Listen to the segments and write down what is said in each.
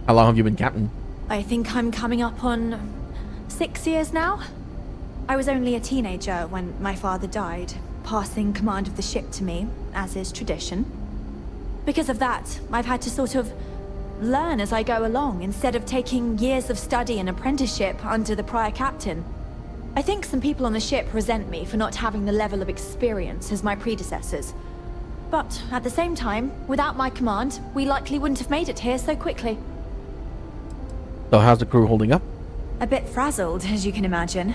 How long have you been captain? I think I'm coming up on 6 years now. I was only a teenager when my father died, passing command of the ship to me, as is tradition. Because of that, I've had to sort of learn as I go along, instead of taking years of study and apprenticeship under the prior captain. I think some people on the ship resent me for not having the level of experience as my predecessors. But at the same time, without my command, we likely wouldn't have made it here so quickly. So how's the crew holding up? A bit frazzled, as you can imagine.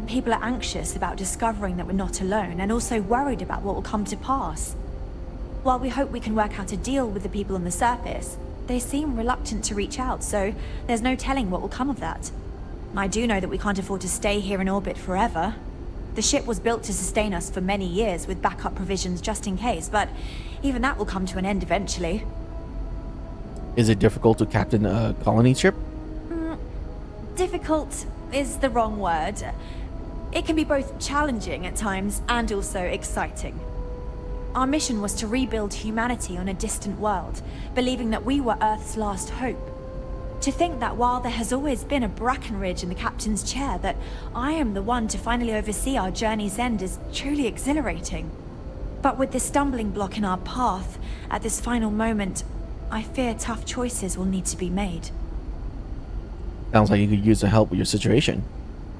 People are anxious about discovering that we're not alone, and also worried about what will come to pass. While we hope we can work out a deal with the people on the surface, they seem reluctant to reach out, so there's no telling what will come of that. I do know that we can't afford to stay here in orbit forever. The ship was built to sustain us for many years with backup provisions just in case, but even that will come to an end eventually. Is it difficult to captain a colony ship? Difficult is the wrong word. It can be both challenging at times and also exciting. Our mission was to rebuild humanity on a distant world, believing that we were Earth's last hope. To think that while there has always been a Brackenridge in the captain's chair, that I am the one to finally oversee our journey's end is truly exhilarating. But with this stumbling block in our path, at this final moment, I fear tough choices will need to be made. Sounds like you could use the help with your situation.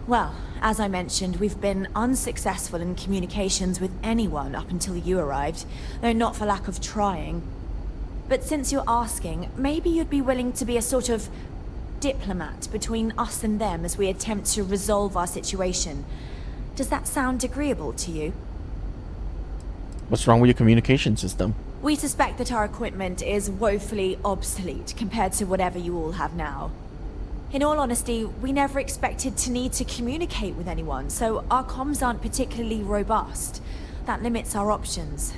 Well, as I mentioned, we've been unsuccessful in communications with anyone up until you arrived, though not for lack of trying. But since you're asking, maybe you'd be willing to be a sort of diplomat between us and them as we attempt to resolve our situation. Does that sound agreeable to you? What's wrong with your communication system? We suspect that our equipment is woefully obsolete compared to whatever you all have now. In all honesty, we never expected to need to communicate with anyone, so our comms aren't particularly robust. That limits our options.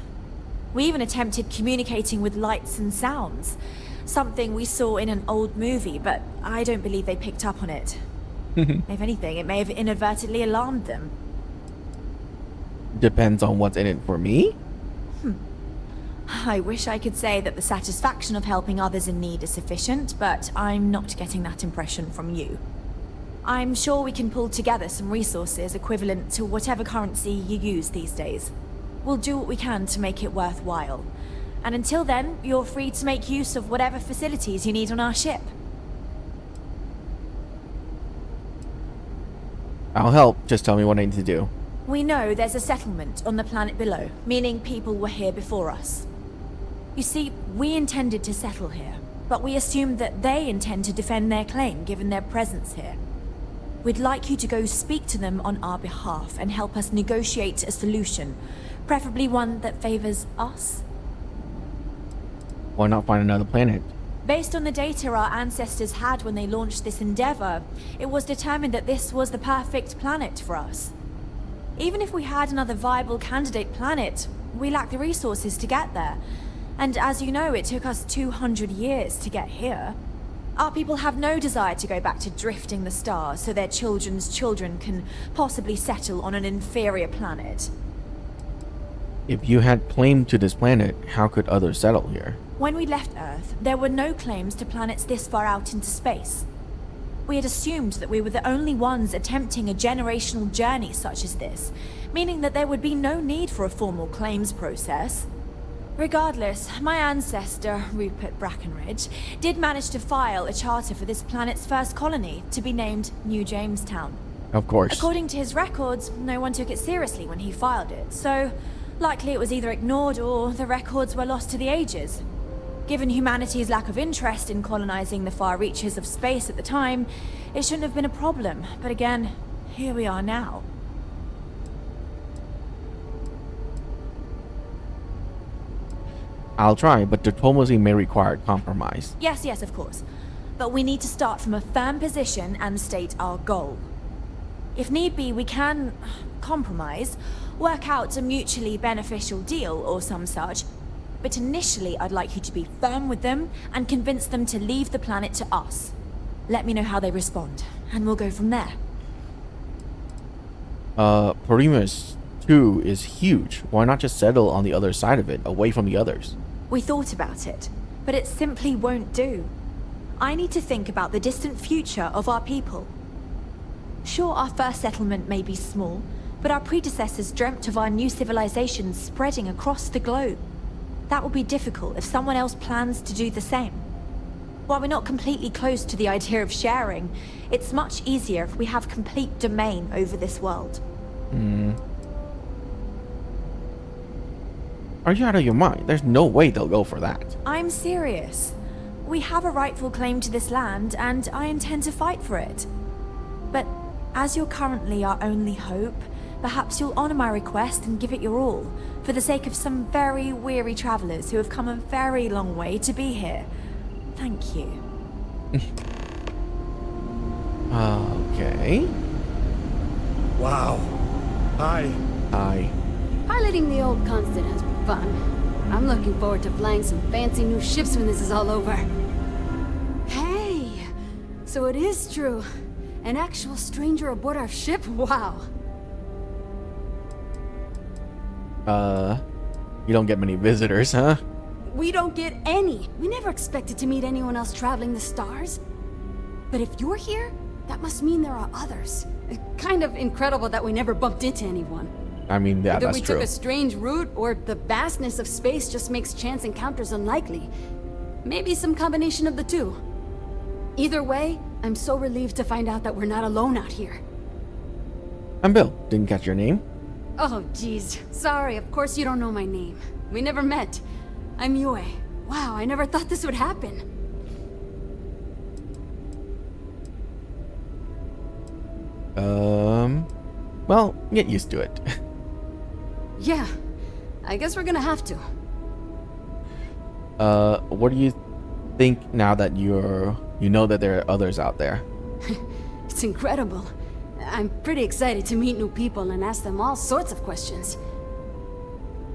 We even attempted communicating with lights and sounds, something we saw in an old movie, but I don't believe they picked up on it. If anything, it may have inadvertently alarmed them. Depends on what's in it for me? I wish I could say that the satisfaction of helping others in need is sufficient, but I'm not getting that impression from you. I'm sure we can pull together some resources equivalent to whatever currency you use these days. We'll do what we can to make it worthwhile. And until then, you're free to make use of whatever facilities you need on our ship. I'll help. Just tell me what I need to do. We know there's a settlement on the planet below, meaning people were here before us. You see, we intended to settle here, but we assumed that they intend to defend their claim given their presence here. We'd like you to go speak to them on our behalf and help us negotiate a solution, preferably one that favors us. Why not find another planet? Based on the data our ancestors had when they launched this endeavor, it was determined that this was the perfect planet for us. Even if we had another viable candidate planet, we lack the resources to get there. And as you know, it took us 200 years to get here. Our people have no desire to go back to drifting the stars so their children's children can possibly settle on an inferior planet. If you had claim to this planet, how could others settle here? When we left Earth, there were no claims to planets this far out into space. We had assumed that we were the only ones attempting a generational journey such as this, meaning that there would be no need for a formal claims process. Regardless, my ancestor, Rupert Brackenridge, did manage to file a charter for this planet's first colony to be named New Jamestown. Of course. According to his records, no one took it seriously when he filed it, so likely it was either ignored or the records were lost to the ages. Given humanity's lack of interest in colonizing the far reaches of space at the time, it shouldn't have been a problem, but again, here we are now. I'll try, but diplomacy may require compromise. Yes, of course. But we need to start from a firm position and state our goal. If need be, we can compromise, work out a mutually beneficial deal or some such. But initially, I'd like you to be firm with them and convince them to leave the planet to us. Let me know how they respond, and we'll go from there. Primus 2 is huge. Why not just settle on the other side of it, away from the others? We thought about it, but it simply won't do. I need to think about the distant future of our people. Sure, our first settlement may be small, but our predecessors dreamt of our new civilization spreading across the globe. That will be difficult if someone else plans to do the same. While we're not completely closed to the idea of sharing, it's much easier if we have complete domain over this world. Are you out of your mind? There's no way they'll go for that. I'm serious. We have a rightful claim to this land, and I intend to fight for it. But as you're currently our only hope, perhaps you'll honor my request and give it your all, for the sake of some very weary travelers who have come a very long way to be here. Thank you. Okay. Wow. Hi. Piloting the old Constant has been fun. I'm looking forward to flying some fancy new ships when this is all over. Hey! So it is true. An actual stranger aboard our ship? Wow. You don't get many visitors, huh? We don't get any. We never expected to meet anyone else traveling the stars. But if you're here, that must mean there are others. Kind of incredible that we never bumped into anyone. I mean, yeah, Either that's we true. took a strange route, or the vastness of space just makes chance encounters unlikely. Maybe some combination of the two. Either way, I'm so relieved to find out that we're not alone out here. I'm Bill. Didn't catch your name? Oh, geez. Sorry, of course you don't know my name. We never met. I'm Yue. Wow, I never thought this would happen. Well, get used to it. Yeah, I guess we're gonna have to. What do you think now that you know that there are others out there? It's incredible. I'm pretty excited to meet new people and ask them all sorts of questions.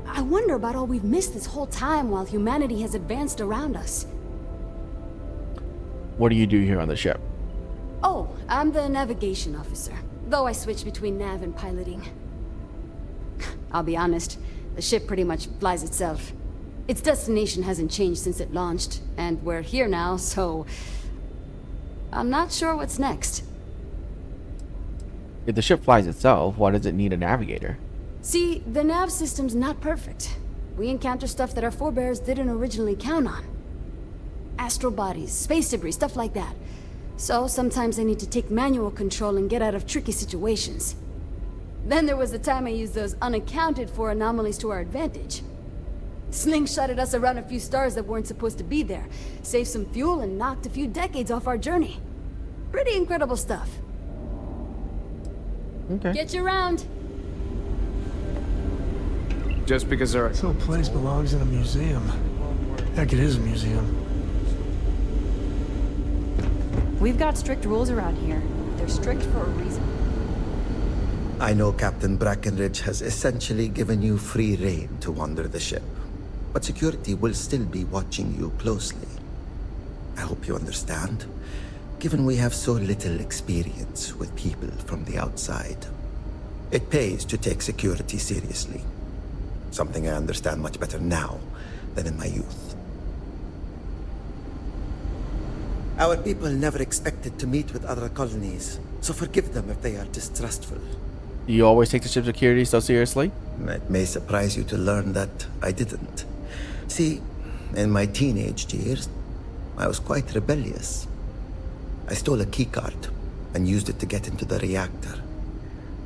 I wonder about all we've missed this whole time while humanity has advanced around us. What do you do here on the ship? Oh, I'm the navigation officer, though I switch between nav and piloting. I'll be honest, the ship pretty much flies itself. Its destination hasn't changed since it launched, and we're here now, so... I'm not sure what's next. If the ship flies itself, why does it need a navigator? See, the nav system's not perfect. We encounter stuff that our forebears didn't originally count on. Astral bodies, space debris, stuff like that. So sometimes I need to take manual control and get out of tricky situations. Then there was the time I used those unaccounted for anomalies to our advantage. Slingshotted us around a few stars that weren't supposed to be there, saved some fuel and knocked a few decades off our journey. Pretty incredible stuff. Okay. Get you around. Just because there are... This whole place belongs in a museum. Heck, it is a museum. We've got strict rules around here. They're strict for a reason. I know Captain Brackenridge has essentially given you free rein to wander the ship, but security will still be watching you closely. I hope you understand, given we have so little experience with people from the outside. It pays to take security seriously, something I understand much better now than in my youth. Our people never expected to meet with other colonies, so forgive them if they are distrustful. Do you always take the ship security so seriously? It may surprise you to learn that I didn't. See, in my teenage years, I was quite rebellious. I stole a keycard and used it to get into the reactor.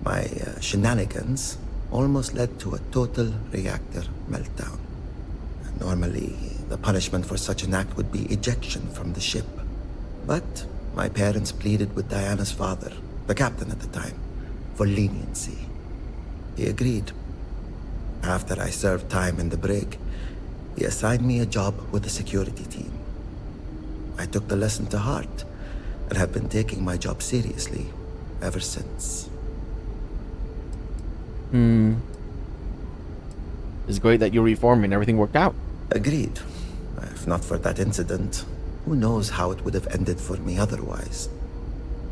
My shenanigans almost led to a total reactor meltdown. Normally, the punishment for such an act would be ejection from the ship. But my parents pleaded with Diana's father, the captain at the time, for leniency. He agreed. After I served time in the brig, he assigned me a job with the security team. I took the lesson to heart and have been taking my job seriously ever since. It's great that you reformed and everything worked out. Agreed. If not for that incident, who knows how it would have ended for me otherwise.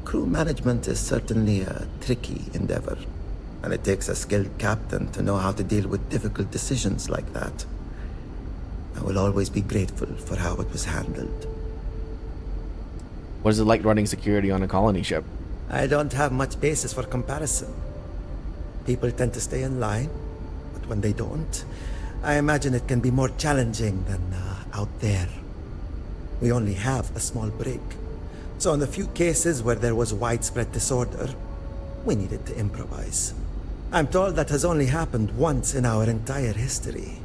Crew management is certainly a tricky endeavor, and it takes a skilled captain to know how to deal with difficult decisions like that. I will always be grateful for how it was handled. What is it like running security on a colony ship? I don't have much basis for comparison. People tend to stay in line, but when they don't, I imagine it can be more challenging than out there. We only have a small break. So in the few cases where there was widespread disorder, we needed to improvise. I'm told that has only happened once in our entire history.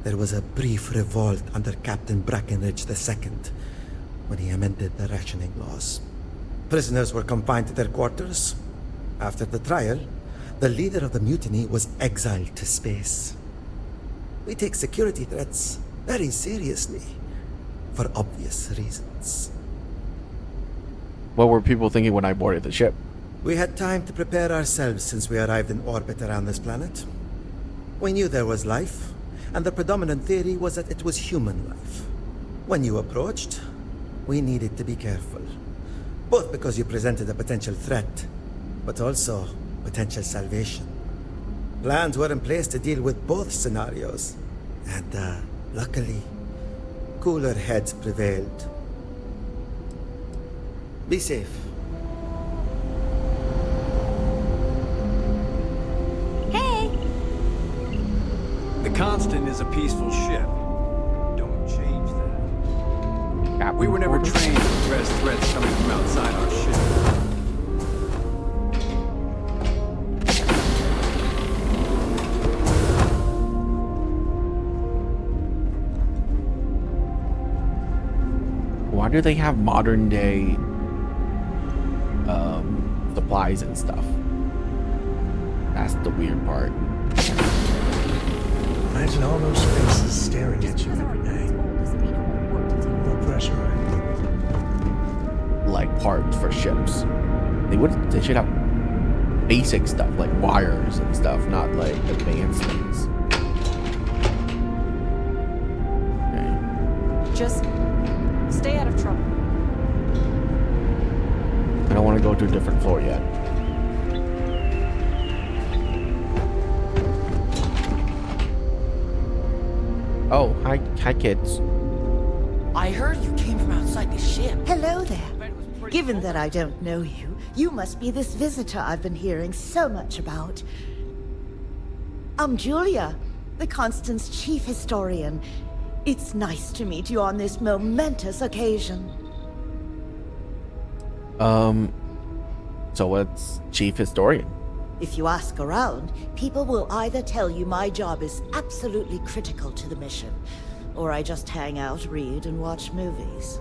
There was a brief revolt under Captain Brackenridge II when he amended the rationing laws. Prisoners were confined to their quarters. After the trial, the leader of the mutiny was exiled to space. We take security threats very seriously, for obvious reasons. What were people thinking when I boarded the ship? We had time to prepare ourselves since we arrived in orbit around this planet. We knew there was life, and the predominant theory was that it was human life. When you approached, we needed to be careful. Both because you presented a potential threat, but also potential salvation. Plans were in place to deal with both scenarios, and luckily, cooler heads prevailed. Be safe. Hey! The Constant is a peaceful ship. Don't change that. We were never trained to address threats coming from outside our ship. Why do they have modern day supplies and stuff? That's the weird part. Imagine all those faces staring at you every day. No pressure, right? Like parts for ships. They should have basic stuff like wires and stuff, not like advanced things. Okay. Just stay out of trouble. I don't want to go to a different floor yet. Oh, hi kids. I heard you came from outside the ship. Hello there. Given that I don't know you, you must be this visitor I've been hearing so much about. I'm Julia, the Constant's chief historian. It's nice to meet you on this momentous occasion. So what's chief historian? If you ask around, people will either tell you my job is absolutely critical to the mission, or I just hang out, read, and watch movies.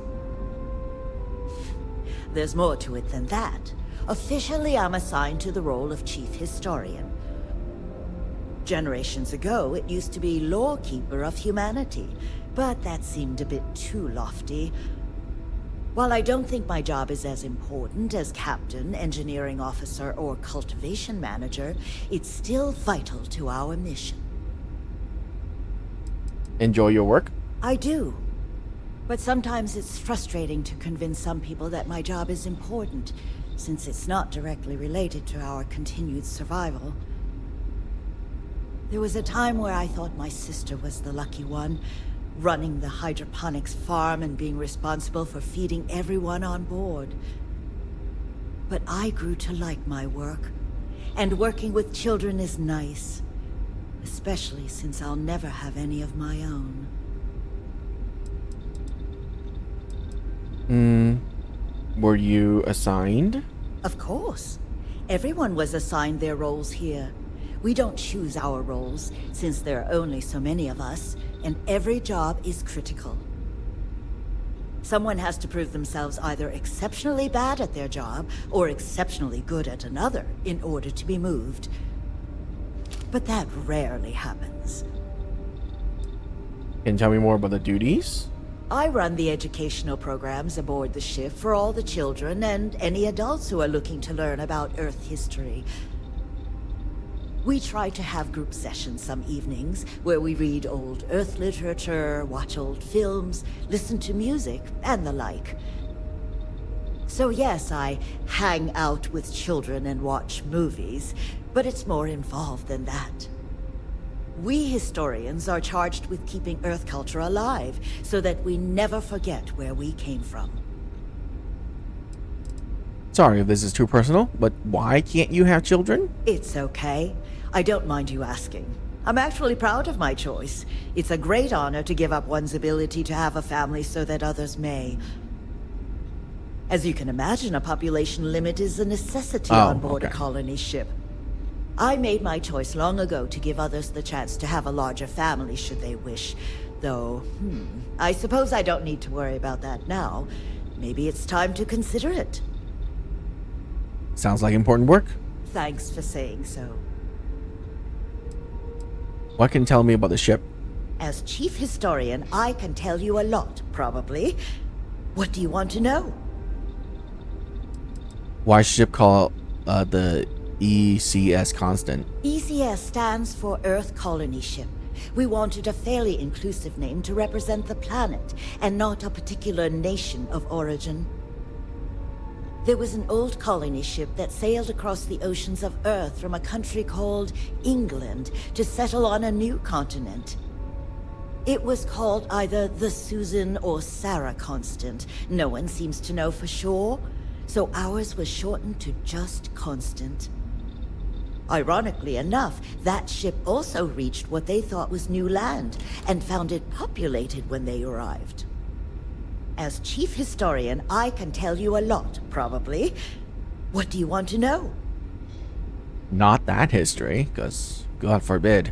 There's more to it than that. Officially, I'm assigned to the role of chief historian. Generations ago, it used to be lawkeeper of humanity, but that seemed a bit too lofty. While I don't think my job is as important as captain, engineering officer, or cultivation manager, it's still vital to our mission. Enjoy your work? I do. But sometimes it's frustrating to convince some people that my job is important, since it's not directly related to our continued survival. There was a time where I thought my sister was the lucky one, running the hydroponics farm and being responsible for feeding everyone on board. But I grew to like my work, and working with children is nice, especially since I'll never have any of my own. Were you assigned? Of course. Everyone was assigned their roles here. We don't choose our roles, since there are only so many of us, and every job is critical. Someone has to prove themselves either exceptionally bad at their job, or exceptionally good at another, in order to be moved. But that rarely happens. Can you tell me more about the duties? I run the educational programs aboard the ship for all the children and any adults who are looking to learn about Earth history. We try to have group sessions some evenings, where we read old Earth literature, watch old films, listen to music, and the like. So yes, I hang out with children and watch movies, but it's more involved than that. We historians are charged with keeping Earth culture alive, so that we never forget where we came from. Sorry if this is too personal, but why can't you have children? It's okay. I don't mind you asking. I'm actually proud of my choice. It's a great honor to give up one's ability to have a family so that others may. As you can imagine, a population limit is a necessity on board a colony ship. I made my choice long ago to give others the chance to have a larger family should they wish. Though, I suppose I don't need to worry about that now. Maybe it's time to consider it. Sounds like important work. Thanks for saying so. What can you tell me about the ship? As chief historian, I can tell you a lot, probably. What do you want to know? Why is ship called the ECS Constant? ECS stands for Earth Colony Ship. We wanted a fairly inclusive name to represent the planet, and not a particular nation of origin. There was an old colony ship that sailed across the oceans of Earth from a country called England to settle on a new continent. It was called either the Susan or Sarah Constant. No one seems to know for sure, so ours was shortened to just Constant. Ironically enough, that ship also reached what they thought was new land, and found it populated when they arrived. As chief historian, I can tell you a lot, probably. What do you want to know? Not that history, because God forbid.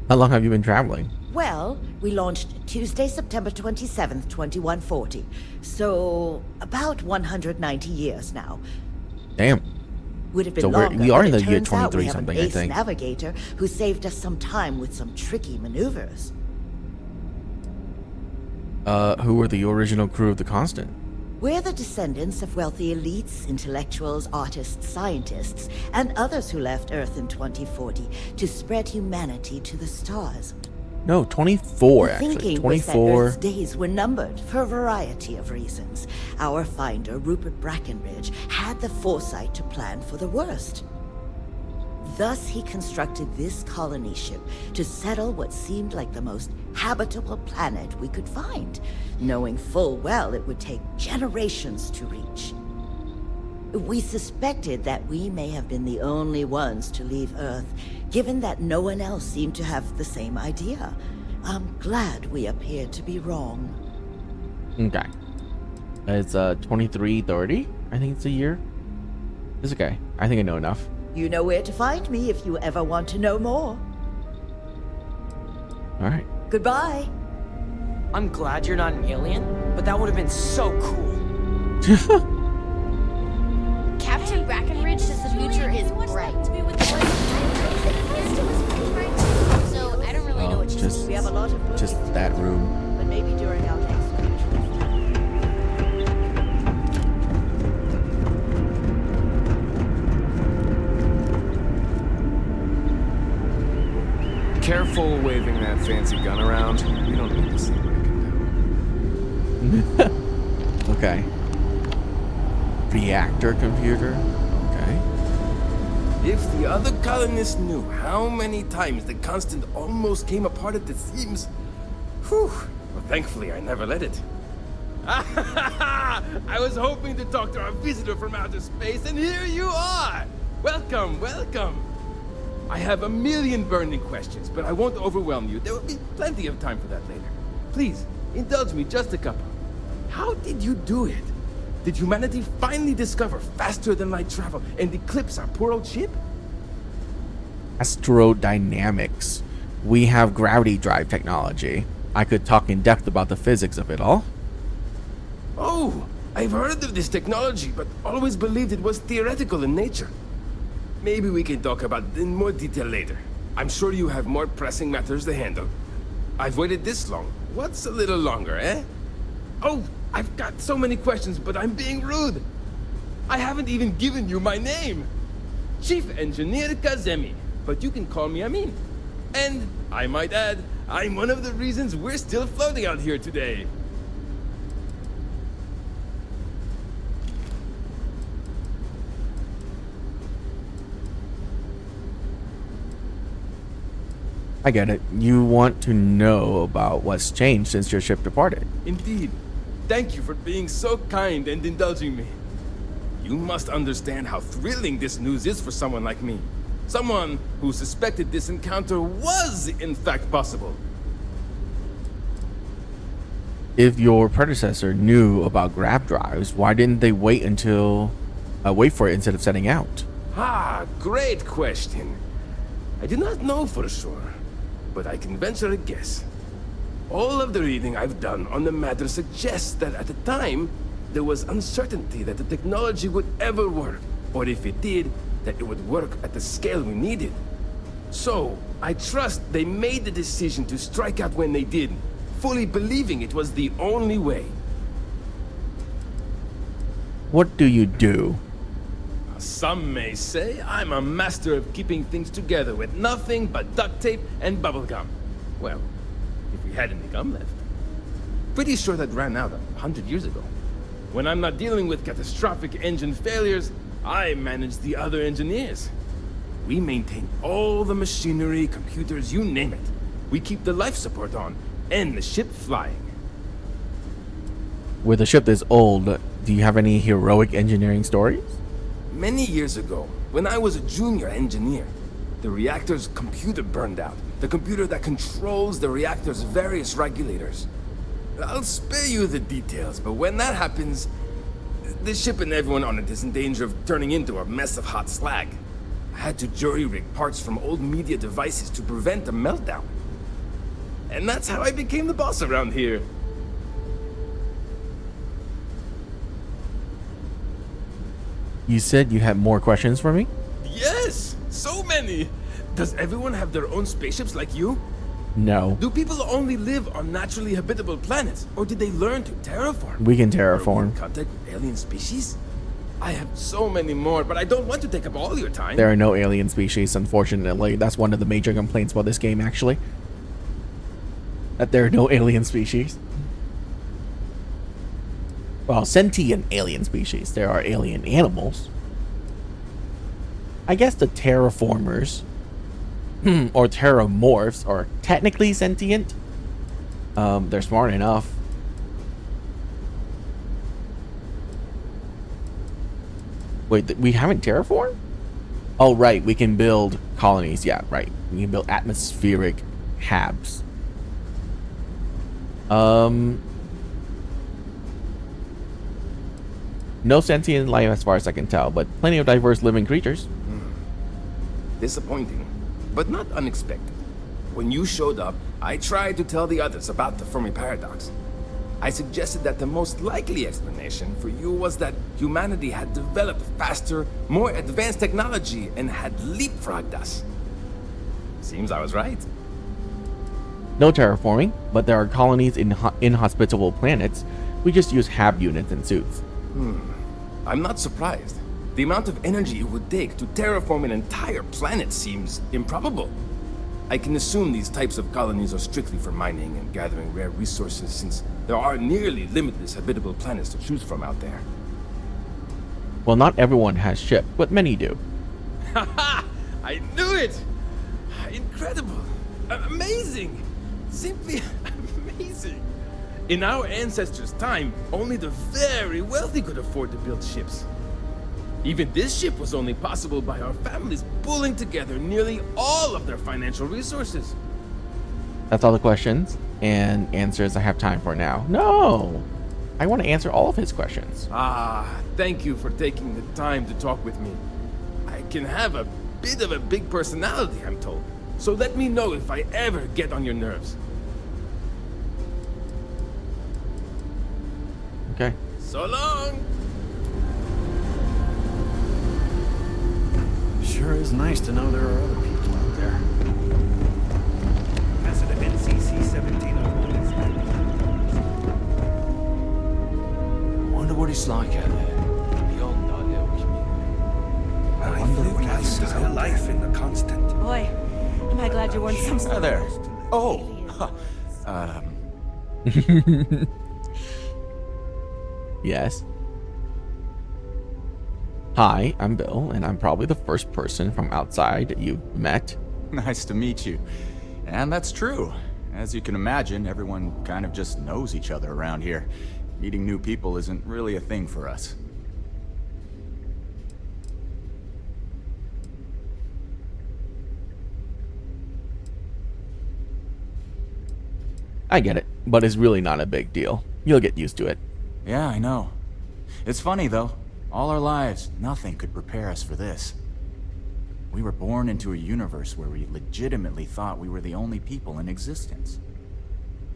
How long have you been traveling? Well, we launched Tuesday, September 27th, 2140. So, about 190 years now. Damn. Would have been So longer, we are but in it the year turns out 23 we have something, an I ace think. navigator who saved us some time with some tricky maneuvers. Who were the original crew of the Constant? We're the descendants of wealthy elites, intellectuals, artists, scientists, and others who left Earth in 2040 to spread humanity to the stars. No, 24 The actually. thinking was that 24. Earth's days were numbered for a variety of reasons. Our finder, Rupert Brackenridge, had the foresight to plan for the worst. Thus, he constructed this colony ship to settle what seemed like the most habitable planet we could find, knowing full well it would take generations to reach. We suspected that we may have been the only ones to leave Earth, given that no one else seemed to have the same idea. I'm glad we appeared to be wrong. Okay. It's 2330. I think it's a year. It's okay. I think I know enough. You know where to find me if you ever want to know more. All right. Goodbye. I'm glad you're not an alien, but that would have been so cool. Captain Brackenridge says the future is bright. So I don't really know what she's We have a lot of just movies to that go to, room. but maybe during our next future. Careful waving that fancy gun around. We don't need to see what it can do. Okay. Reactor computer. Okay. If the other colonists knew how many times the Constant almost came apart at the seams. Whew. Well, thankfully, I never let it. I was hoping to talk to our visitor from outer space, and here you are! Welcome, welcome! I have a million burning questions, but I won't overwhelm you. There will be plenty of time for that later. Please, indulge me just a couple. How did you do it? Did humanity finally discover faster than light travel and eclipse our poor old ship? Astrodynamics. We have gravity drive technology. I could talk in depth about the physics of it all. Oh, I've heard of this technology, but always believed it was theoretical in nature. Maybe we can talk about it in more detail later. I'm sure you have more pressing matters to handle. I've waited this long. What's a little longer, eh? Oh, I've got so many questions, but I'm being rude. I haven't even given you my name. Chief Engineer Kazemi, but you can call me Amin. And, I might add, I'm one of the reasons we're still floating out here today. I get it. You want to know about what's changed since your ship departed. Indeed. Thank you for being so kind and indulging me. You must understand how thrilling this news is for someone like me. Someone who suspected this encounter was, in fact, possible. If your predecessor knew about grab drives, why didn't they wait for it instead of setting out? Ah, great question. I do not know for sure, but I can venture a guess. All of the reading I've done on the matter suggests that at the time, there was uncertainty that the technology would ever work, or if it did, that it would work at the scale we needed. So, I trust they made the decision to strike out when they did, fully believing it was the only way. What do you do? Some may say I'm a master of keeping things together with nothing but duct tape and bubble gum. Well, if we had any gum left. Pretty sure that ran out 100 years ago. When I'm not dealing with catastrophic engine failures, I manage the other engineers. We maintain all the machinery, computers, you name it. We keep the life support on, and the ship flying. With a ship this old, do you have any heroic engineering stories? Many years ago, when I was a junior engineer, the reactor's computer burned out. The computer that controls the reactor's various regulators. I'll spare you the details, but when that happens, the ship and everyone on it is in danger of turning into a mess of hot slag. I had to jury-rig parts from old media devices to prevent a meltdown. And that's how I became the boss around here. You said you had more questions for me? Yes! So many! Does everyone have their own spaceships like you? No. Do people only live on naturally habitable planets? Or did they learn to terraform? We can Are we terraform. in contact with alien species? I have so many more, but I don't want to take up all your time. There are no alien species, unfortunately. That's one of the major complaints about this game, actually. That there are no alien species. Well, sentient alien species. There are alien animals. I guess the terraformers or terramorphs are technically sentient. They're smart enough. Wait, we haven't terraformed? Oh, right. We can build colonies. Yeah, right. We can build atmospheric habs. No sentient life as far as I can tell, but plenty of diverse living creatures. Disappointing, but not unexpected. When you showed up, I tried to tell the others about the Fermi paradox. I suggested that the most likely explanation for you was that humanity had developed faster, more advanced technology and had leapfrogged us. Seems I was right. No terraforming, but there are colonies in inhospitable planets. We just use hab units and suits. I'm not surprised. The amount of energy it would take to terraform an entire planet seems improbable. I can assume these types of colonies are strictly for mining and gathering rare resources, since there are nearly limitless habitable planets to choose from out there. Well, not everyone has ships, but many do. Haha! I knew it! Incredible! Amazing! Simply amazing! In our ancestors' time, only the very wealthy could afford to build ships. Even this ship was only possible by our families pulling together nearly all of their financial resources. That's all the questions and answers I have time for now. No! I want to answer all of his questions. Thank you for taking the time to talk with me. I can have a bit of a big personality, I'm told. So let me know if I ever get on your nerves. Okay. So long! Sure is nice to know there are other people out there. Passage to NCC 1701. Wonder what it's like out there, beyond our little community. I've lived my entire life in the constant. Boy, am I glad you weren't some sort Hi there. of Yes. Hi, I'm Bill, and I'm probably the first person from outside you've met. Nice to meet you. And that's true. As you can imagine, everyone kind of just knows each other around here. Meeting new people isn't really a thing for us. I get it, but it's really not a big deal. You'll get used to it. Yeah, I know. It's funny, though. All our lives, nothing could prepare us for this. We were born into a universe where we legitimately thought we were the only people in existence.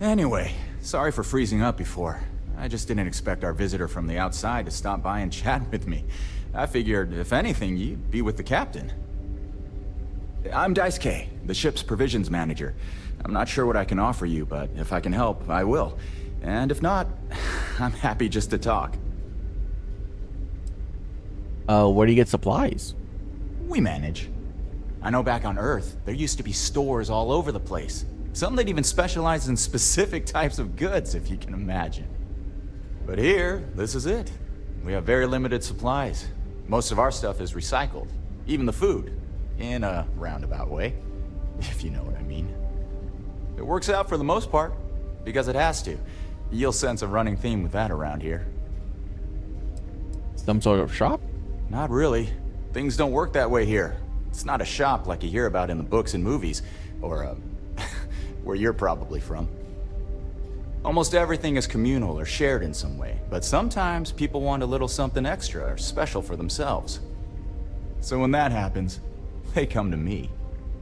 Anyway, sorry for freezing up before. I just didn't expect our visitor from the outside to stop by and chat with me. I figured, if anything, you'd be with the captain. I'm Dice K, the ship's provisions manager. I'm not sure what I can offer you, but if I can help, I will. And if not, I'm happy just to talk. Where do you get supplies? We manage. I know back on Earth, there used to be stores all over the place. Some that even specialize in specific types of goods, if you can imagine. But here, this is it. We have very limited supplies. Most of our stuff is recycled. Even the food. In a roundabout way, if you know what I mean. It works out for the most part, because it has to. You'll sense a running theme with that around here. Some sort of shop? Not really. Things don't work that way here. It's not a shop like you hear about in the books and movies, or, where you're probably from. Almost everything is communal or shared in some way, but sometimes people want a little something extra or special for themselves. So when that happens, they come to me.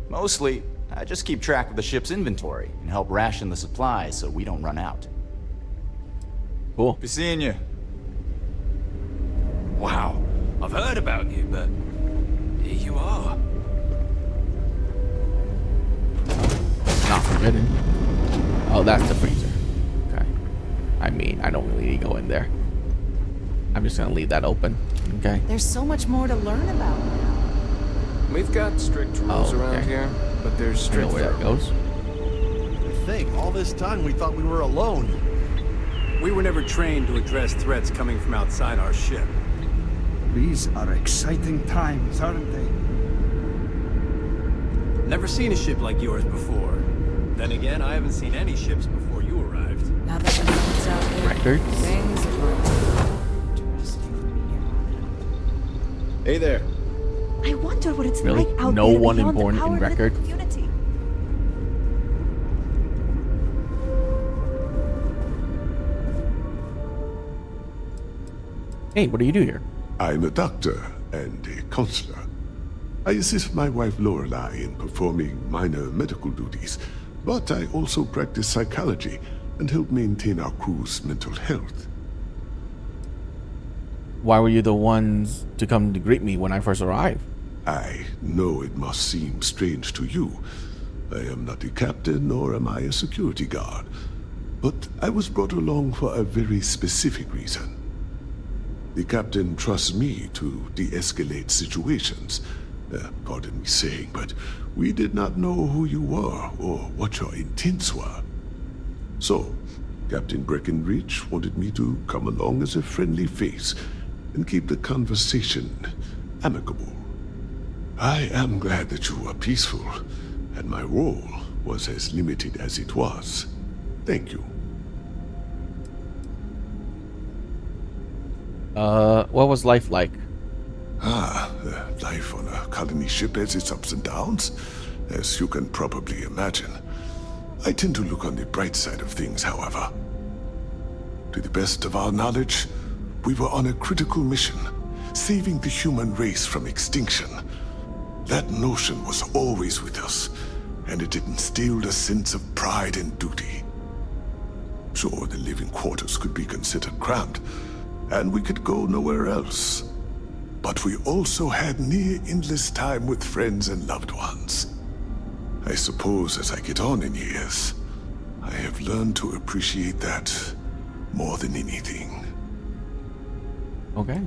Mostly, I just keep track of the ship's inventory and help ration the supplies so we don't run out. Cool. Be seeing you. Wow. I've heard about you, but here you are. Not forbidden. Oh, that's the freezer. Okay. I mean, I don't really need to go in there. I'm just gonna leave that open. Okay. There's so much more to learn about now. We've got strict rules around here, but there's I know strict where that goes. The thing, all this time we thought we were alone. We were never trained to address threats coming from outside our ship. These are exciting times, aren't they? Never seen a ship like yours before. Then again, I haven't seen any ships before you arrived. Now that the moon's out there, Records? things are interesting. Hey there. I wonder what it's Really? like out No there one beyond the important in power of the record? community. Hey, what do you do here? I'm a doctor and a counselor. I assist my wife Lorelei in performing minor medical duties, but I also practice psychology and help maintain our crew's mental health. Why were you the ones to come to greet me when I first arrived? I know it must seem strange to you. I am not a captain, nor am I a security guard. But I was brought along for a very specific reason. The captain trusts me to de-escalate situations. Pardon me saying, but we did not know who you were or what your intents were. So, Captain Breckenridge wanted me to come along as a friendly face and keep the conversation amicable. I am glad that you were peaceful, and my role was as limited as it was. Thank you. What was life like? Life on a colony ship has its ups and downs, as you can probably imagine. I tend to look on the bright side of things, however. To the best of our knowledge, we were on a critical mission, saving the human race from extinction. That notion was always with us, and it instilled a sense of pride and duty. Sure, the living quarters could be considered cramped, and we could go nowhere else. But we also had near endless time with friends and loved ones. I suppose as I get on in years, I have learned to appreciate that more than anything. Okay.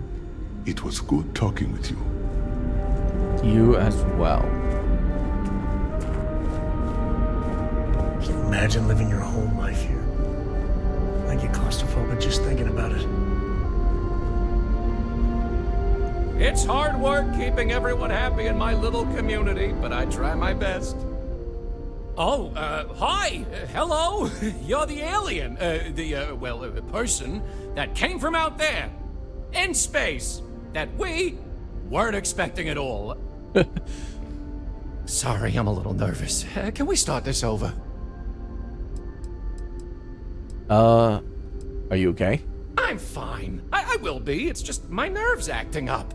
It was good talking with you. You as well. Can you imagine living your whole life here? I get claustrophobic just thinking about it. It's hard work keeping everyone happy in my little community, but I try my best. Oh, hi! Hello! You're the alien, the person that came from out there, in space, that we weren't expecting at all. Sorry, I'm a little nervous. Can we start this over? Are you okay? I'm fine. I will be. It's just my nerves acting up.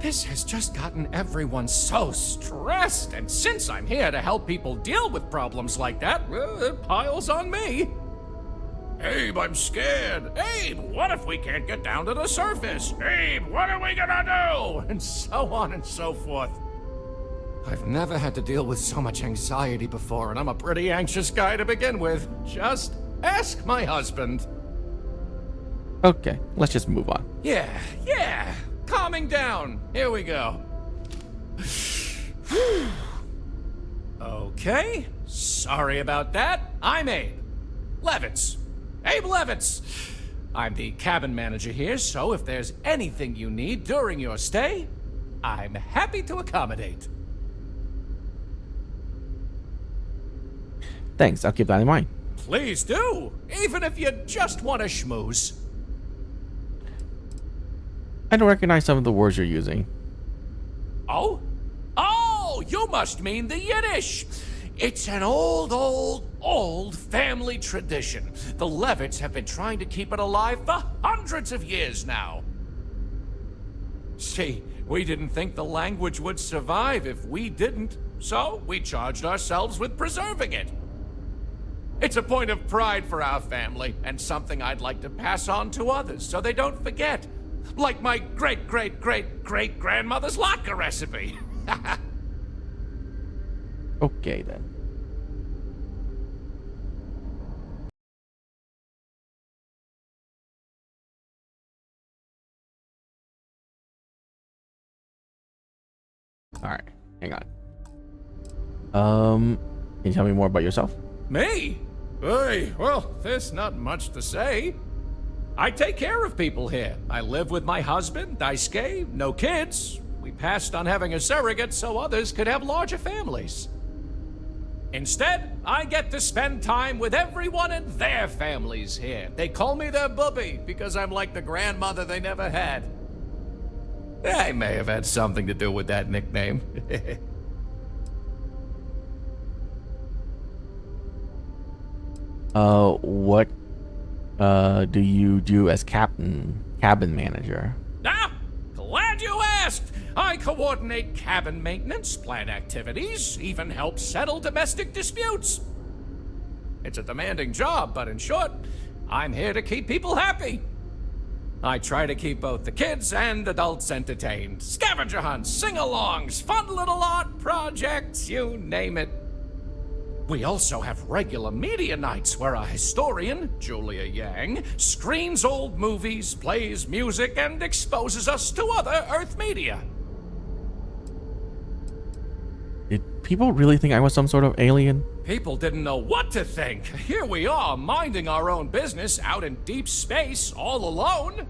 This has just gotten everyone so stressed, and since I'm here to help people deal with problems like that, it piles on me. Abe, I'm scared. Abe, what if we can't get down to the surface? Abe, what are we gonna do? And so on and so forth. I've never had to deal with so much anxiety before, and I'm a pretty anxious guy to begin with. Just ask my husband. Okay, let's just move on. Yeah. Calming down. Here we go. Okay. Sorry about that. I'm Abe Levitz. Abe Levitz. I'm the cabin manager here, so if there's anything you need during your stay, I'm happy to accommodate. Thanks, I'll keep that in mind. Please do, even if you just want to schmooze. I don't recognize some of the words you're using. Oh, you must mean the Yiddish. It's an old family tradition. The Levitts have been trying to keep it alive for hundreds of years now. See, we didn't think the language would survive if we didn't, so we charged ourselves with preserving it. It's a point of pride for our family, and something I'd like to pass on to others so they don't forget. Like my great-great-great-great-grandmother's latke recipe. Okay, then. Alright, hang on. Can you tell me more about yourself? Me? Hey, well, there's not much to say. I take care of people here. I live with my husband, Daisuke, no kids. We passed on having a surrogate so others could have larger families. Instead, I get to spend time with everyone and their families here. They call me their bubby because I'm like the grandmother they never had. I may have had something to do with that nickname. What do you do as cabin manager? Ah, glad you asked. I coordinate cabin maintenance, plan activities, even help settle domestic disputes. It's a demanding job, but in short, I'm here to keep people happy. I try to keep both the kids and adults entertained. Scavenger hunts, sing-alongs, fun little art projects, you name it. We also have regular media nights where a historian, Julia Yang, screens old movies, plays music, and exposes us to other Earth media. Did people really think I was some sort of alien? People didn't know what to think. Here we are, minding our own business out in deep space, all alone.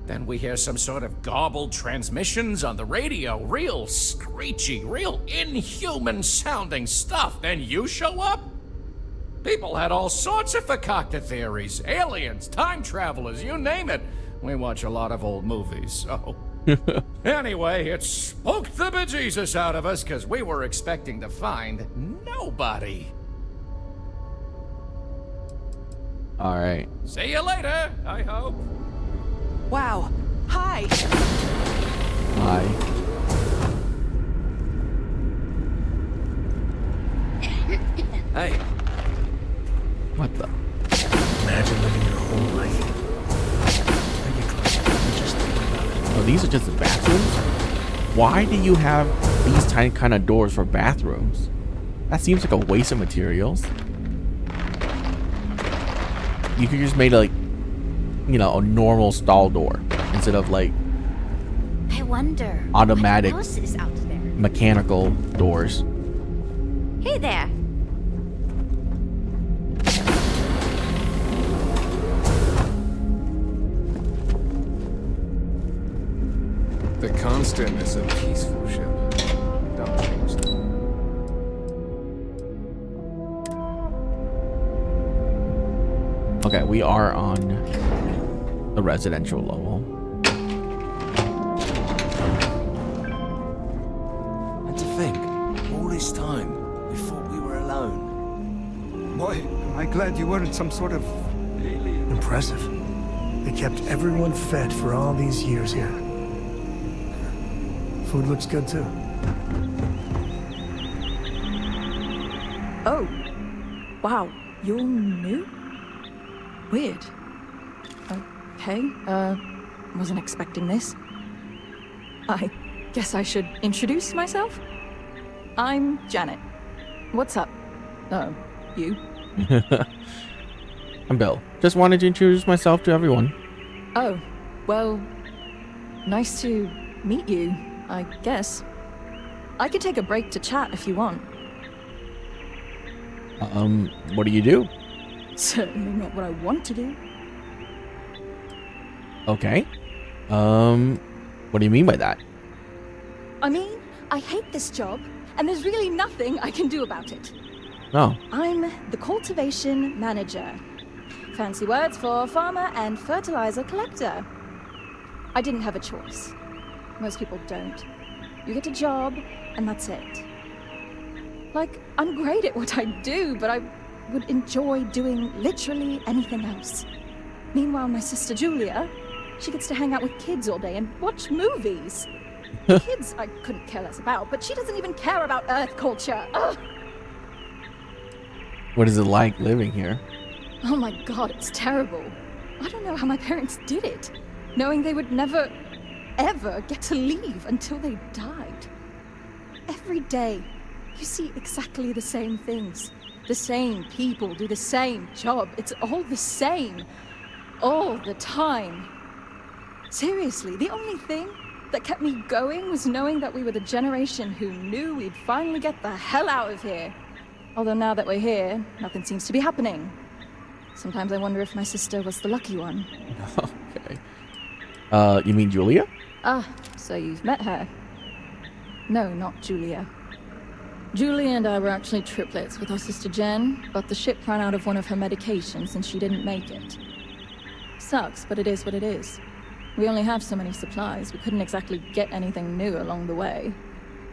Then we hear some sort of garbled transmissions on the radio, real screechy, real inhuman sounding stuff. Then you show up? People had all sorts of fakakta theories, aliens, time travelers, you name it. We watch a lot of old movies, so... Anyway, it spooked the bejesus out of us because we were expecting to find nobody. All right. See you later, I hope. Wow. Hi. Hi. Hey. What the? Imagine living your whole life. I get claustrophobic just thinking about it. Oh, these are just the bathrooms? Why do you have these tiny kind of doors for bathrooms? That seems like a waste of materials. You could just made like, you know, a normal stall door instead of like I wonder automatic what else is out there. mechanical doors. Hey there. The Constant is a peaceful ship. Don't change that. Okay, we are on the residential level. And to think, all this time, we thought we were alone. I'm glad you weren't some sort of... Impressive. They kept everyone fed for all these years here. Food looks good too. Oh. Wow. You're new? Weird. Okay. Wasn't expecting this. I guess I should introduce myself? I'm Janet. What's up? You? I'm Bill. Just wanted to introduce myself to everyone. Oh, well, nice to meet you, I guess. I could take a break to chat if you want. What do you do? Certainly not what I want to do. Okay. What do you mean by that? I mean, I hate this job, and there's really nothing I can do about it. Oh. I'm the cultivation manager. Fancy words for farmer and fertilizer collector. I didn't have a choice. Most people don't. You get a job, and that's it. Like, I'm great at what I do, but I would enjoy doing literally anything else. Meanwhile, my sister Julia, she gets to hang out with kids all day and watch movies. Kids I couldn't care less about, but she doesn't even care about Earth culture. Ugh. What is it like living here? Oh my god, it's terrible. I don't know how my parents did it, knowing they would never, ever get to leave until they died. Every day, you see exactly the same things. The same people do the same job. It's all the same. All the time. Seriously, the only thing that kept me going was knowing that we were the generation who knew we'd finally get the hell out of here. Although now that we're here, nothing seems to be happening. Sometimes I wonder if my sister was the lucky one. Okay. You mean Julia? Ah, so you've met her. No, not Julia. Julia and I were actually triplets with our sister Jen, but the ship ran out of one of her medications and she didn't make it. Sucks, but it is what it is. We only have so many supplies. We couldn't exactly get anything new along the way.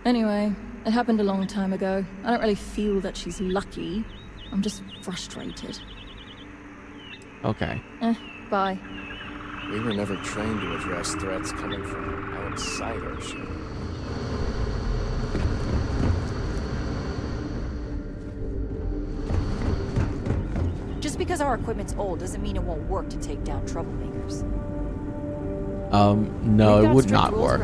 Anyway, it happened a long time ago. I don't really feel that she's lucky. I'm just frustrated. Okay. Bye. We were never trained to address threats coming from outside our ship. Just because our equipment's old doesn't mean it won't work to take down troublemakers. No, it would not work.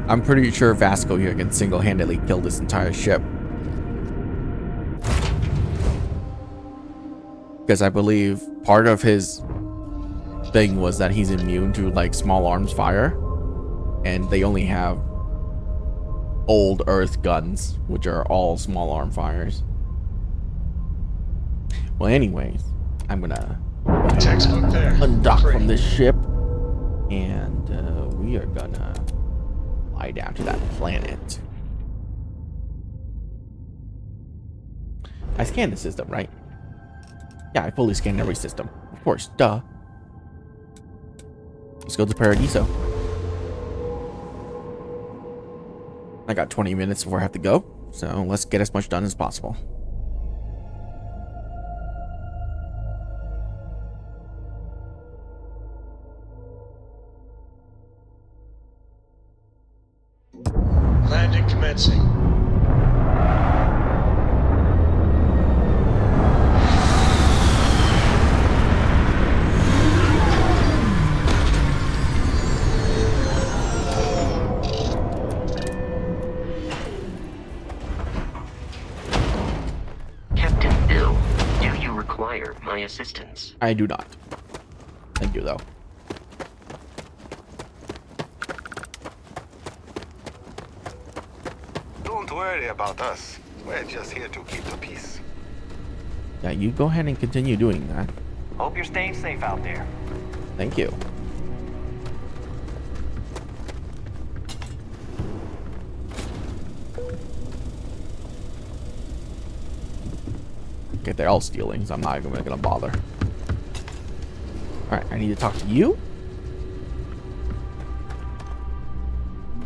I'm pretty sure Vasco here can single-handedly kill this entire ship. Because I believe part of his thing was that he's immune to like small arms fire. And they only have old Earth guns, which are all small arm fires. Well, anyways, I'm gonna undock from this ship, and we are gonna fly down to that planet. I scanned the system, right? Yeah, I fully scanned every system. Of course, duh. Let's go to Paradiso. I got 20 minutes before I have to go, so let's get as much done as possible. Landing commencing. Captain Bill, do you require my assistance? I do not. Thank you, though. Don't worry about us. We're just here to keep the peace. Yeah, you go ahead and continue doing that. Hope you're staying safe out there. Thank you. Okay, they're all stealing, so I'm not even gonna bother. Alright, I need to talk to you.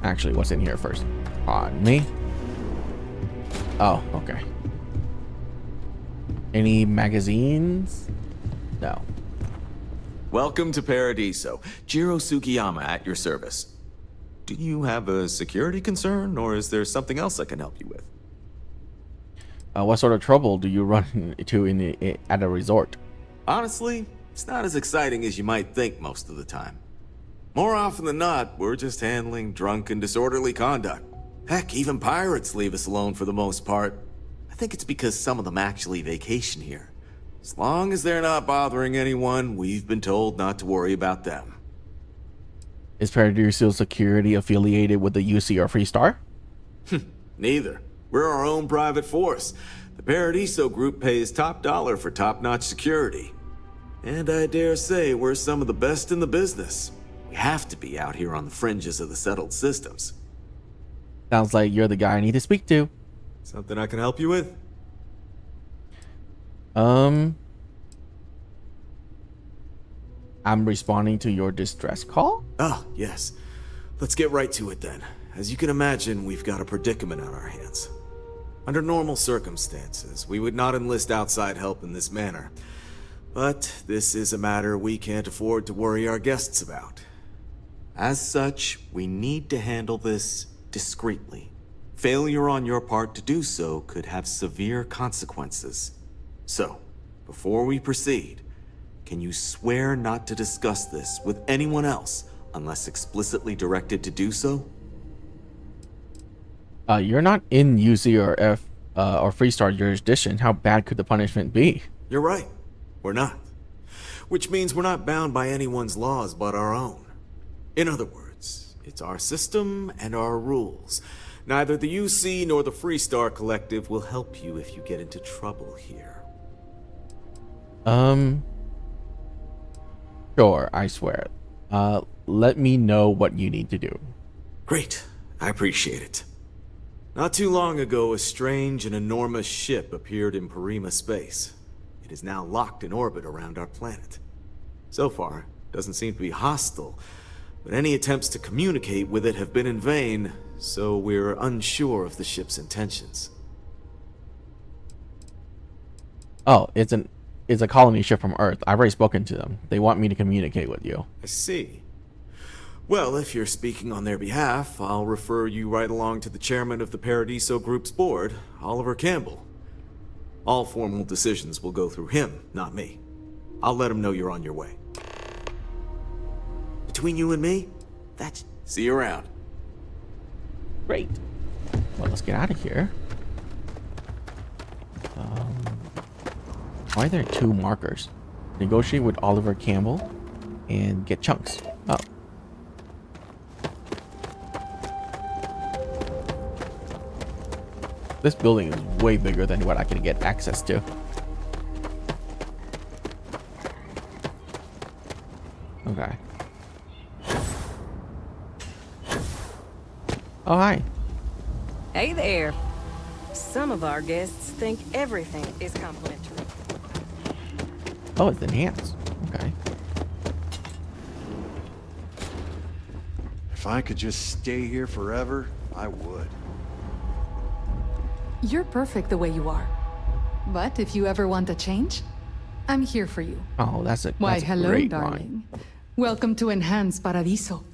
Actually, what's in here first? On me. Oh, okay. Any magazines? No. Welcome to Paradiso. Jiro Sugiyama at your service. Do you have a security concern, or is there something else I can help you with? What sort of trouble do you run into at a resort? Honestly, it's not as exciting as you might think most of the time. More often than not, we're just handling drunk and disorderly conduct. Heck, even pirates leave us alone for the most part. I think it's because some of them actually vacation here. As long as they're not bothering anyone, we've been told not to worry about them. Is Paradiso Security affiliated with the UC or Freestar? Neither. We're our own private force. The Paradiso group pays top dollar for top-notch security. And I dare say we're some of the best in the business. We have to be out here on the fringes of the settled systems. Sounds like you're the guy I need to speak to. Something I can help you with? I'm responding to your distress call? Ah, yes. Let's get right to it then. As you can imagine, we've got a predicament on our hands. Under normal circumstances, we would not enlist outside help in this manner. But this is a matter we can't afford to worry our guests about. As such, we need to handle this discreetly. Failure on your part to do so could have severe consequences. So, before we proceed, can you swear not to discuss this with anyone else unless explicitly directed to do so? You're not in UC or Freestar jurisdiction. How bad could the punishment be? You're right. We're not. Which means we're not bound by anyone's laws but our own. In other words, it's our system and our rules. Neither the UC nor the Freestar Collective will help you if you get into trouble here. Sure, I swear. Let me know what you need to do. Great. I appreciate it. Not too long ago, a strange and enormous ship appeared in Parima space. It is now locked in orbit around our planet. So far, it doesn't seem to be hostile, but any attempts to communicate with it have been in vain, so we're unsure of the ship's intentions. Oh, it's a colony ship from Earth. I've already spoken to them. They want me to communicate with you. I see. Well, if you're speaking on their behalf, I'll refer you right along to the chairman of the Paradiso Group's board, Oliver Campbell. All formal decisions will go through him, not me. I'll let him know you're on your way. Between you and me, that's... See you around. Great. Well, let's get out of here. Why are there two markers? Negotiate with Oliver Campbell and get chunks. Oh. This building is way bigger than what I can get access to. Okay. Oh, hi. Hey there. Some of our guests think everything is complimentary. Oh, it's enhanced. Okay. If I could just stay here forever, I would. You're perfect the way you are. But if you ever want a change, I'm here for you. Oh, that's a hello, great darling. line. Welcome to Enhanced Paradiso.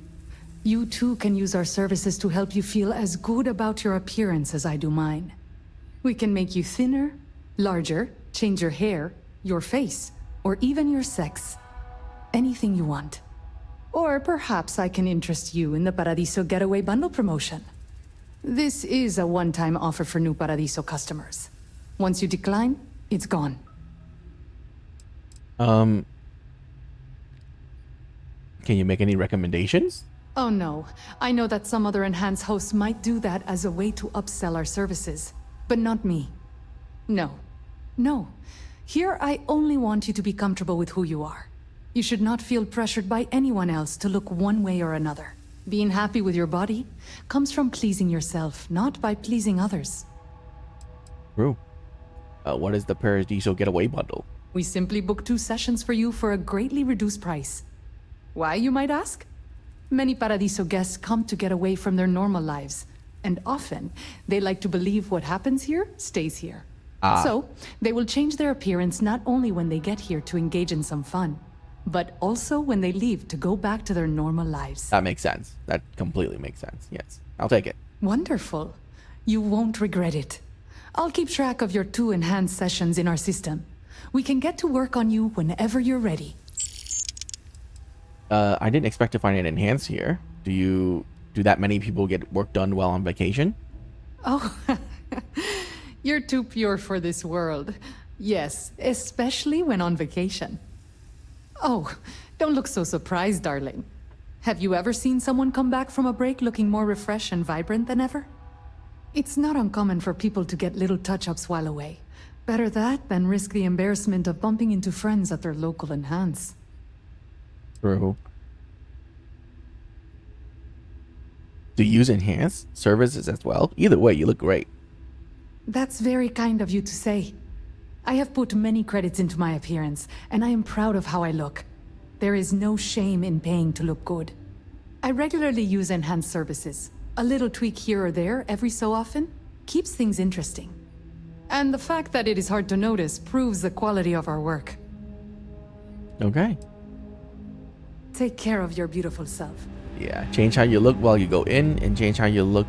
You too can use our services to help you feel as good about your appearance as I do mine. We can make you thinner, larger, change your hair, your face, or even your sex. Anything you want. Or perhaps I can interest you in the Paradiso Getaway Bundle promotion. This is a one-time offer for new Paradiso customers. Once you decline, it's gone. Can you make any recommendations? Oh no, I know that some other Enhanced hosts might do that as a way to upsell our services, but not me. No. No. Here I only want you to be comfortable with who you are. You should not feel pressured by anyone else to look one way or another. Being happy with your body comes from pleasing yourself, not by pleasing others. True. What is the Paradiso Getaway Bundle? We simply book 2 sessions for you for a greatly reduced price. Why, you might ask? Many Paradiso guests come to get away from their normal lives, and often they like to believe what happens here stays here. So, they will change their appearance not only when they get here to engage in some fun, but also when they leave to go back to their normal lives. That makes sense. That completely makes sense. Yes, I'll take it. Wonderful. You won't regret it. I'll keep track of your 2 enhanced sessions in our system. We can get to work on you whenever you're ready. I didn't expect to find an enhance here. Do that many people get work done while on vacation? Oh, you're too pure for this world. Yes, especially when on vacation. Oh, don't look so surprised, darling. Have you ever seen someone come back from a break looking more refreshed and vibrant than ever? It's not uncommon for people to get little touch-ups while away. Better that than risk the embarrassment of bumping into friends at their local enhance. True. Do you use enhanced services as well? Either way, you look great. That's very kind of you to say. I have put many credits into my appearance, and I am proud of how I look. There is no shame in paying to look good. I regularly use enhanced services. A little tweak here or there every so often keeps things interesting. And the fact that it is hard to notice proves the quality of our work. Okay. Take care of your beautiful self. Yeah, change how you look while you go in, and change how you look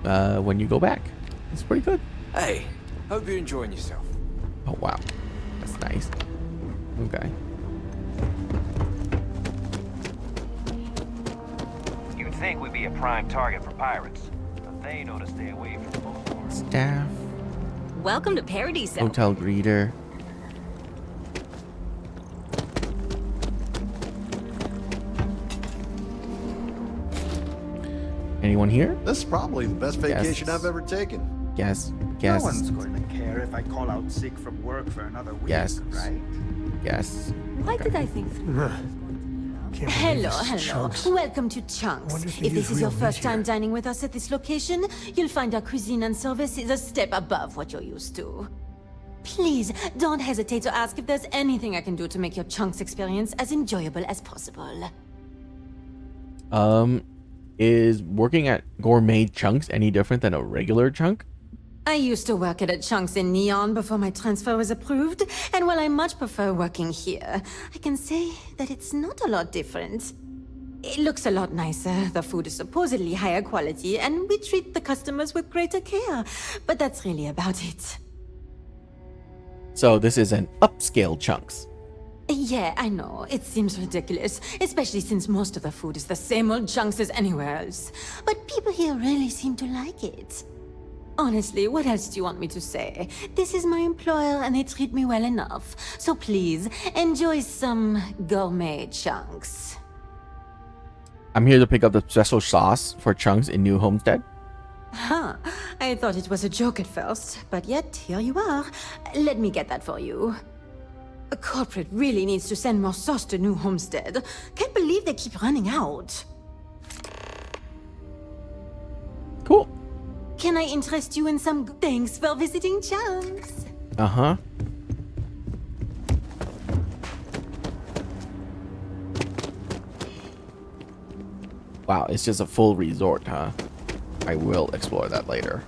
when you go back. It's pretty good. Hey, hope you're enjoying yourself. Oh, wow. That's nice. Okay. You'd think we'd be a prime target for pirates, but they know to stay away from both. Staff. Welcome to Paradiso. Hotel greeter. Anyone here? This is probably the best vacation I've ever taken. Yes. No one's going to care if I call out sick from work for another week, right? Yes. Why did I think through? Hello. Welcome to Chunks. If this is your first time dining with us at this location, you'll find our cuisine and service is a step above what you're used to. Please, don't hesitate to ask if there's anything I can do to make your Chunks experience as enjoyable as possible. Is working at Gourmet Chunks any different than a regular chunk? I used to work at a Chunks in Neon before my transfer was approved, and while I much prefer working here, I can say that it's not a lot different. It looks a lot nicer, the food is supposedly higher quality, and we treat the customers with greater care, but that's really about it. So this is an upscale Chunks. Yeah, I know. It seems ridiculous, especially since most of the food is the same old Chunks as anywhere else. But people here really seem to like it. Honestly, what else do you want me to say? This is my employer and they treat me well enough. So please, enjoy some gourmet Chunks. I'm here to pick up the special sauce for Chunks in New Homestead. Huh. I thought it was a joke at first, but yet here you are. Let me get that for you. A corporate really needs to send more sauce to New Homestead. Can't believe they keep running out. Cool. Can I interest you in some thanks for visiting Chunks? Uh-huh. Wow, it's just a full resort, huh? I will explore that later.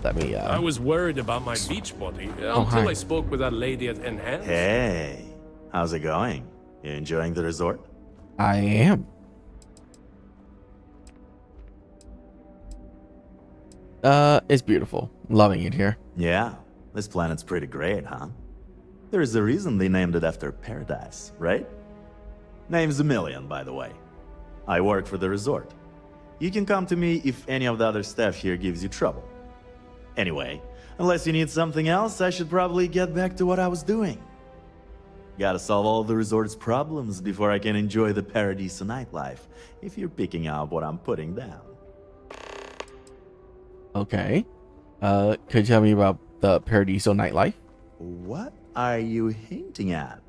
Let me, I was worried about my beach body until I spoke with that lady at Enhance. Hey, how's it going? You enjoying the resort? I am. It's beautiful. Loving it here. Yeah, this planet's pretty great, huh? There's a reason they named it after paradise, right? Name's Emilian, by the way. I work for the resort. You can come to me if any of the other staff here gives you trouble. Anyway, unless you need something else, I should probably get back to what I was doing. Gotta solve all the resort's problems before I can enjoy the Paradiso nightlife, if you're picking up what I'm putting down. Okay. Could you tell me about the Paradiso nightlife? What are you hinting at?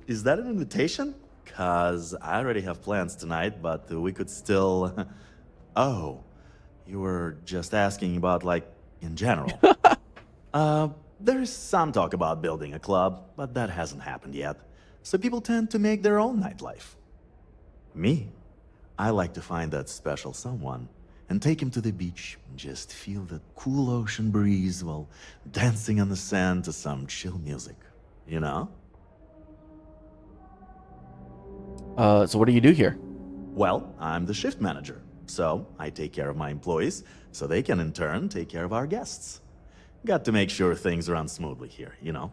Is that an invitation? 'Cause I already have plans tonight, but we could still... Oh, you were just asking about, like, in general. There's some talk about building a club, but that hasn't happened yet. So people tend to make their own nightlife. Me, I like to find that special someone and take him to the beach and just feel the cool ocean breeze while dancing on the sand to some chill music, you know? So what do you do here? Well, I'm the shift manager, so I take care of my employees so they can in turn take care of our guests. Got to make sure things run smoothly here, you know?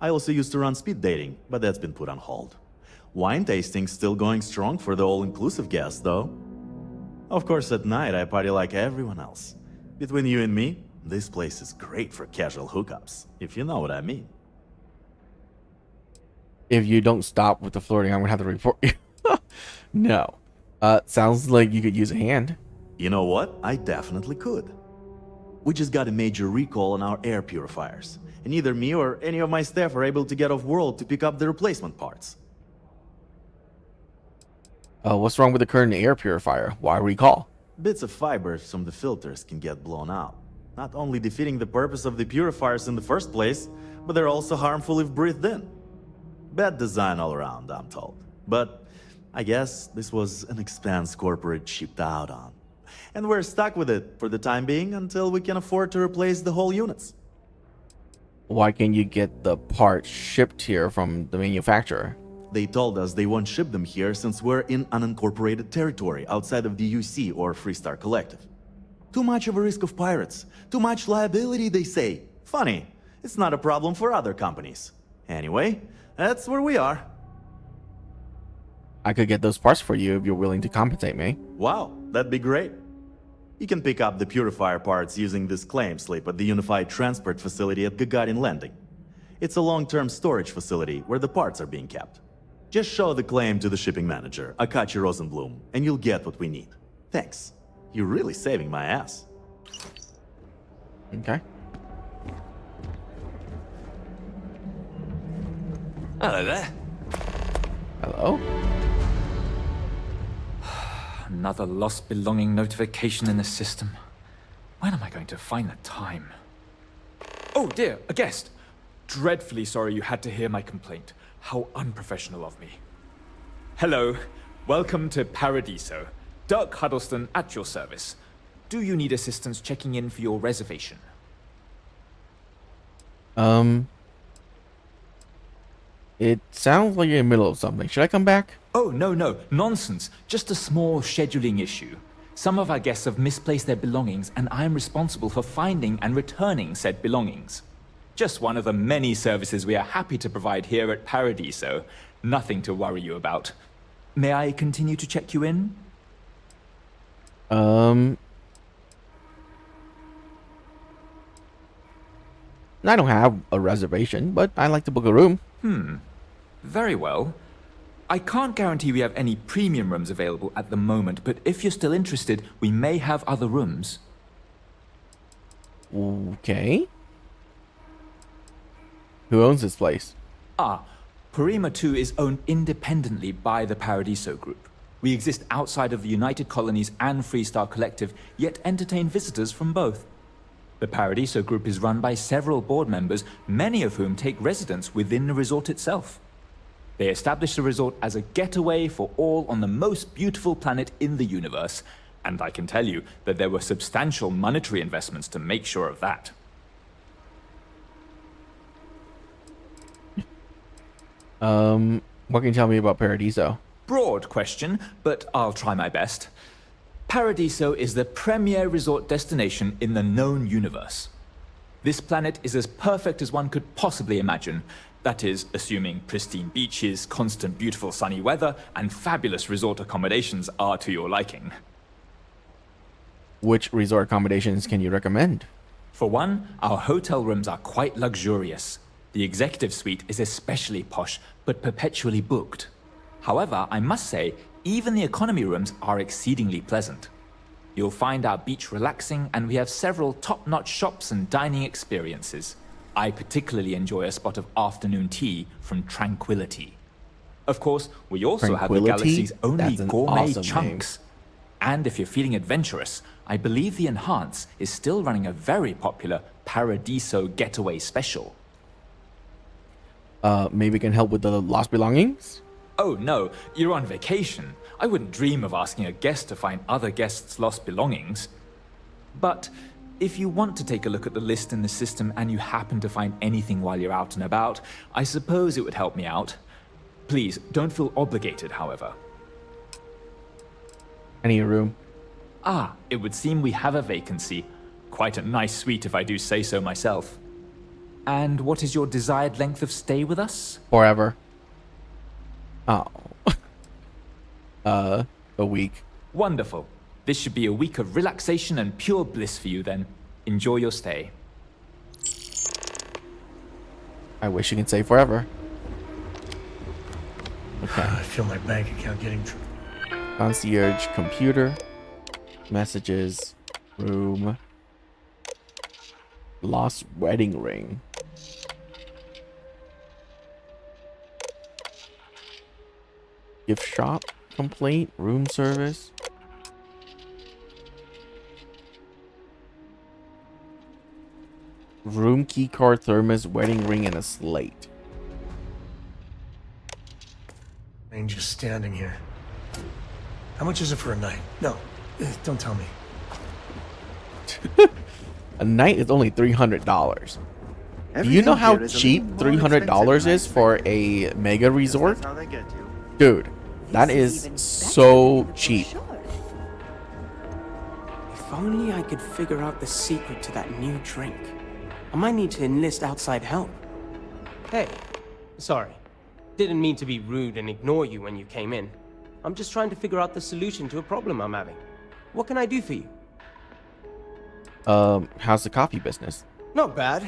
I also used to run speed dating, but that's been put on hold. Wine tasting's still going strong for the all-inclusive guests, though. Of course, at night I party like everyone else. Between you and me, this place is great for casual hookups, if you know what I mean. If you don't stop with the flirting, I'm gonna have to report you. No. Sounds like you could use a hand. You know what? I definitely could. We just got a major recall on our air purifiers, and neither me or any of my staff are able to get off-world to pick up the replacement parts. What's wrong with the current air purifier? Why recall? Bits of fibers from the filters can get blown out, not only defeating the purpose of the purifiers in the first place, but they're also harmful if breathed in. Bad design all around, I'm told. But I guess this was an expense corporate shipped out on. And we're stuck with it for the time being until we can afford to replace the whole units. Why can't you get the parts shipped here from the manufacturer? They told us they won't ship them here since we're in unincorporated territory outside of the UC or Freestar Collective. Too much of a risk of pirates. Too much liability, they say. Funny, it's not a problem for other companies. Anyway, that's where we are. I could get those parts for you if you're willing to compensate me. Wow, that'd be great. You can pick up the purifier parts using this claim slip at the Unified Transport Facility at Gagarin Landing. It's a long-term storage facility where the parts are being kept. Just show the claim to the shipping manager, Akachi Rosenblum, and you'll get what we need. Thanks. You're really saving my ass. Okay. Hello there. Hello? Another lost belonging notification in the system. When am I going to find the time? Oh dear, a guest. Dreadfully sorry you had to hear my complaint. How unprofessional of me. Hello, welcome to Paradiso. Dirk Huddleston at your service. Do you need assistance checking in for your reservation? It sounds like you're in the middle of something. Should I come back? Oh, no, nonsense. Just a small scheduling issue. Some of our guests have misplaced their belongings, and I am responsible for finding and returning said belongings. Just one of the many services we are happy to provide here at Paradiso. Nothing to worry you about. May I continue to check you in? I don't have a reservation, but I like to book a room. Very well. I can't guarantee we have any premium rooms available at the moment, but if you're still interested, we may have other rooms. Okay. Who owns this place? Parima 2 is owned independently by the Paradiso Group. We exist outside of the United Colonies and Freestar Collective, yet entertain visitors from both. The Paradiso Group is run by several board members, many of whom take residence within the resort itself. They established the resort as a getaway for all on the most beautiful planet in the universe, and I can tell you that there were substantial monetary investments to make sure of that. What can you tell me about Paradiso? Broad question, but I'll try my best. Paradiso is the premier resort destination in the known universe. This planet is as perfect as one could possibly imagine. That is, assuming pristine beaches, constant beautiful sunny weather, and fabulous resort accommodations are to your liking. Which resort accommodations can you recommend? For one, our hotel rooms are quite luxurious. The executive suite is especially posh, but perpetually booked. However, I must say, even the economy rooms are exceedingly pleasant. You'll find our beach relaxing, and we have several top-notch shops and dining experiences. I particularly enjoy a spot of afternoon tea from Tranquility. Of course, we also have the galaxy's only gourmet chunks. And if you're feeling adventurous, I believe the Enhance is still running a very popular Paradiso Getaway special. Maybe it can help with the lost belongings? Oh no, you're on vacation. I wouldn't dream of asking a guest to find other guests' lost belongings. But if you want to take a look at the list in the system and you happen to find anything while you're out and about, I suppose it would help me out. Please, don't feel obligated, however. I need a room. Ah, it would seem we have a vacancy. Quite a nice suite if I do say so myself. And what is your desired length of stay with us? Forever. Oh. A week. Wonderful. This should be a week of relaxation and pure bliss for you then. Enjoy your stay. I wish you could say forever. Okay. I feel my bank account getting... Concierge, computer, messages, room, lost wedding ring. Gift shop, complete, room service. Room key card, thermos, wedding ring, and a slate. I'm just standing here. How much is it for a night? No, don't tell me. A night is only $300. Do you know how cheap $300 is for a mega resort? Dude, that is so cheap. If only I could figure out the secret to that new drink. I might need to enlist outside help. Hey, sorry. Didn't mean to be rude and ignore you when you came in. I'm just trying to figure out the solution to a problem I'm having. What can I do for you? How's the coffee business? Not bad.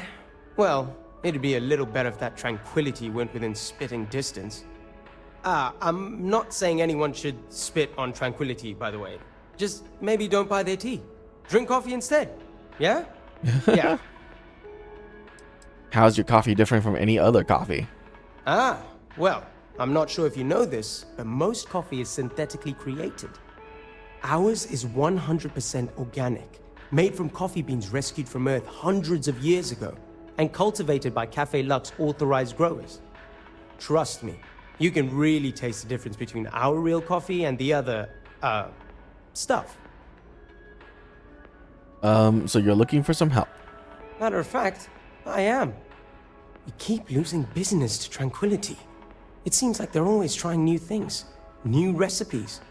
Well, it'd be a little better if that tranquility went within spitting distance. I'm not saying anyone should spit on tranquility, by the way. Just maybe don't buy their tea. Drink coffee instead. Yeah? Yeah. How's your coffee different from any other coffee? Well, I'm not sure if you know this, but most coffee is synthetically created. Ours is 100% organic, made from coffee beans rescued from Earth hundreds of years ago, and cultivated by Cafe Luxe authorized growers. Trust me, you can really taste the difference between our real coffee and the other, stuff. So you're looking for some help? Matter of fact, I am. We keep losing business to Tranquility. It seems like they're always trying new things, new recipes.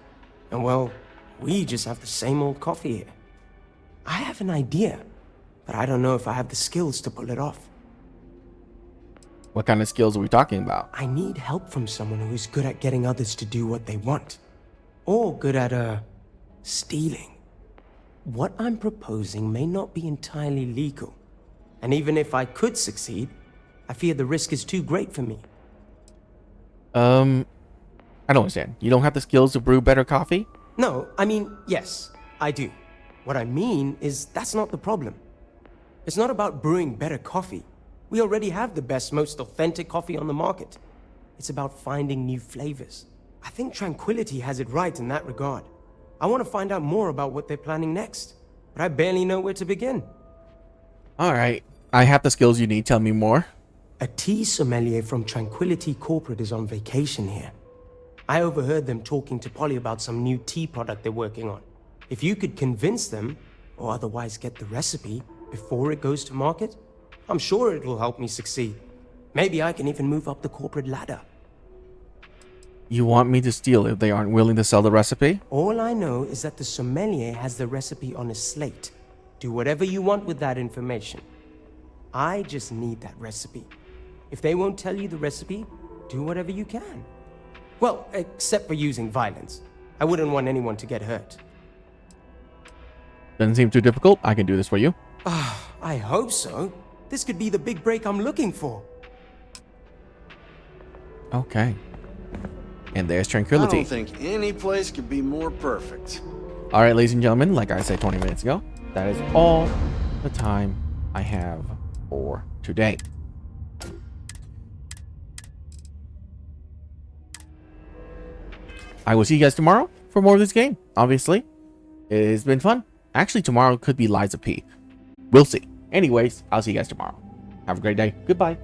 And well, we just have the same old coffee here. I have an idea, but I don't know if I have the skills to pull it off. What kind of skills are we talking about? I need help from someone who's good at getting others to do what they want. Or good at, stealing. What I'm proposing may not be entirely legal. And even if I could succeed, I fear the risk is too great for me. I don't understand. You don't have the skills to brew better coffee? No, I mean, yes, I do. What I mean is that's not the problem. It's not about brewing better coffee. We already have the best, most authentic coffee on the market. It's about finding new flavors. I think Tranquility has it right in that regard. I want to find out more about what they're planning next, but I barely know where to begin. All right. I have the skills you need. Tell me more. A tea sommelier from Tranquility Corporate is on vacation here. I overheard them talking to Polly about some new tea product they're working on. If you could convince them, or otherwise get the recipe, before it goes to market, I'm sure it will help me succeed. Maybe I can even move up the corporate ladder. You want me to steal if they aren't willing to sell the recipe? All I know is that the sommelier has the recipe on a slate. Do whatever you want with that information. I just need that recipe. If they won't tell you the recipe, do whatever you can. Well, except for using violence. I wouldn't want anyone to get hurt. Doesn't seem too difficult. I can do this for you. I hope so. This could be the big break I'm looking for. Okay. And there's Tranquility. I don't think any place could be more perfect. All right, ladies and gentlemen, like I said 20 minutes ago, that is all the time I have for today. I will see you guys tomorrow for more of this game. Obviously, it's been fun. Actually, tomorrow could be Liza P. We'll see. Anyways, I'll see you guys tomorrow. Have a great day. Goodbye.